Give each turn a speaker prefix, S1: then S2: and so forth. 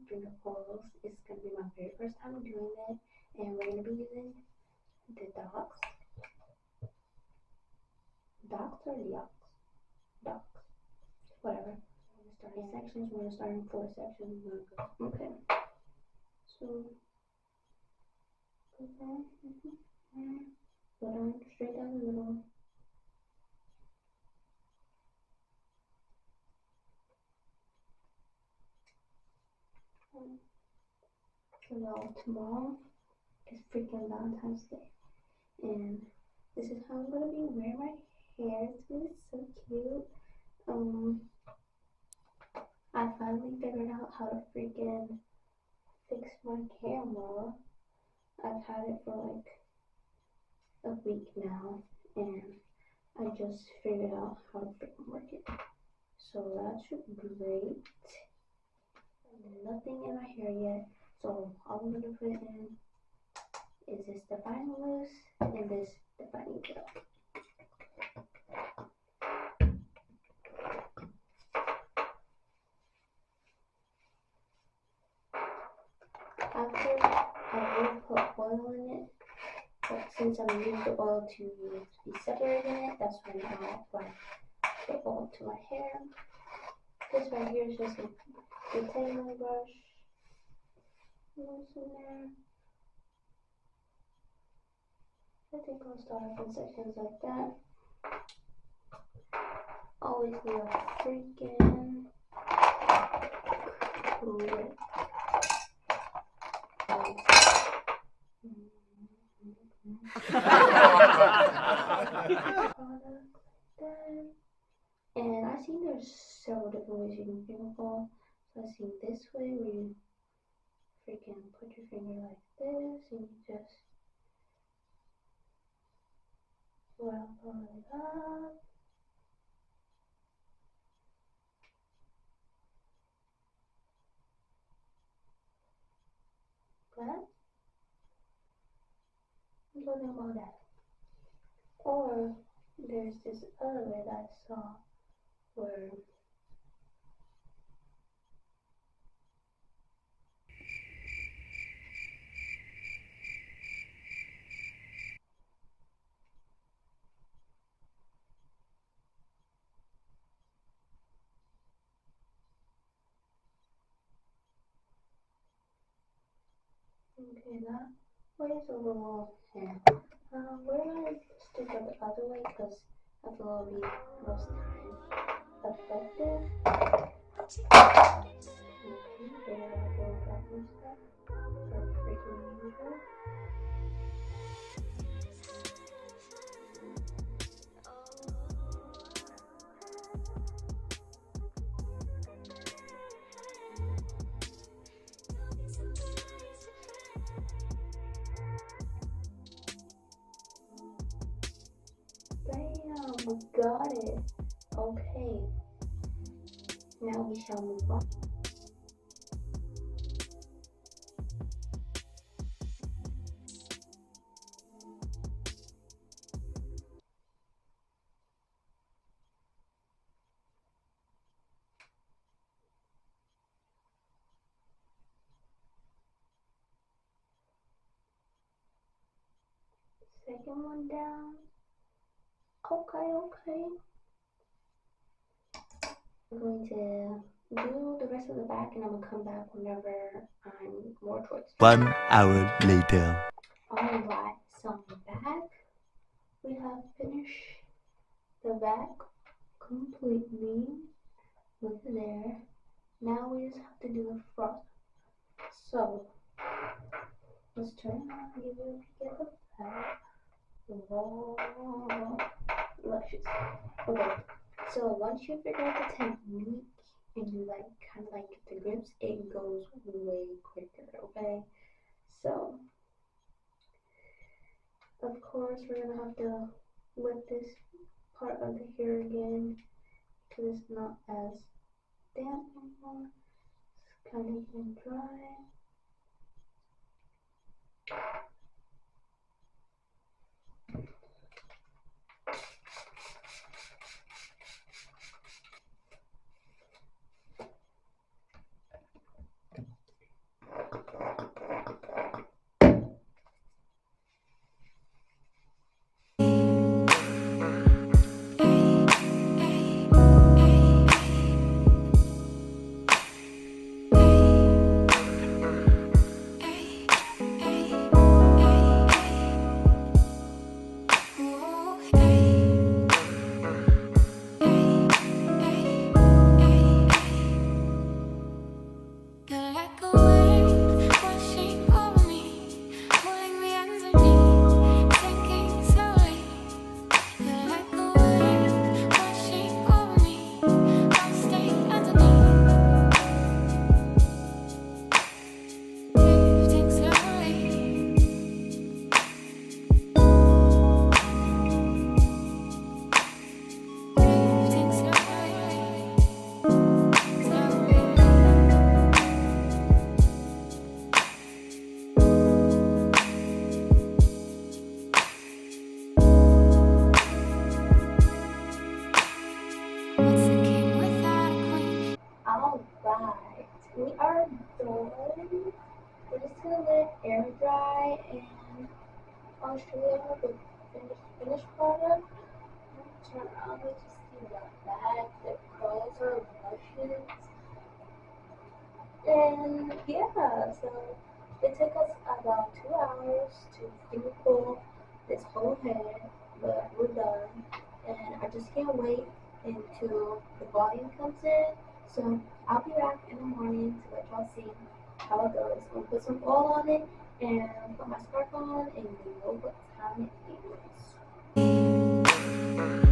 S1: finger coils. It's gonna be my very first time doing it, and we're gonna be using the docks or the docks, whatever. We're gonna start in sections. We're gonna start in 4 sections. Okay. So put on straight down the middle. So y'all, tomorrow is freaking Valentine's Day, and this is how I'm gonna be wearing my hair. It's gonna be so cute. I finally figured out how to freaking fix my camera. I've had it for like a week now, and I just figured out how to freaking work it. So that should be great. Nothing in my hair yet, so all I'm gonna put in is this defining mousse and this defining gel. After, I will put oil in it, but since I'm using the oil to be separated in it, that's when I'll apply the oil to my hair. This right here is just a detangling brush. Mousse in there. I think I'll start off in sections like that. Always do a freaking clip. And I seen there's several different ways you can finger fall. So I seen this way where you freaking put your finger like this and you just roll it up. That. I'm talking about that. Or there's this other way that I saw where okay, that way is a little we're gonna stick it the other way because I feel it'll be most time effective. Okay, there I go, dropping stuff for freaking usual. Bam, we got it. Okay, now we shall move on. Second one down. Okay. I'm going to do the rest of the back and I'm going to come back whenever I'm more towards
S2: 1 hour later.
S1: Alright, so on the back, we have finished the back completely. Look there. Now we just have to do the front. So, let's turn around and give you a peek at the back. Whoa, luscious. Okay, so once you figure out the technique and you kind of get the grips, it goes way quicker, okay? So, of course, we're gonna have to wet this part of the hair again because it's not as damp anymore. It's kind of getting dry. we are done. We're just gonna let it air dry and I'll show you the finished product. Turn around to see the back. The curls are luscious. And yeah, so it took us about 2 hours to do this whole head, but we're done. And I just can't wait until the volume comes in. So I'll be back in the morning to let y'all see how it goes. I'm gonna put some oil on it and put my scarf on, and you know what time it is.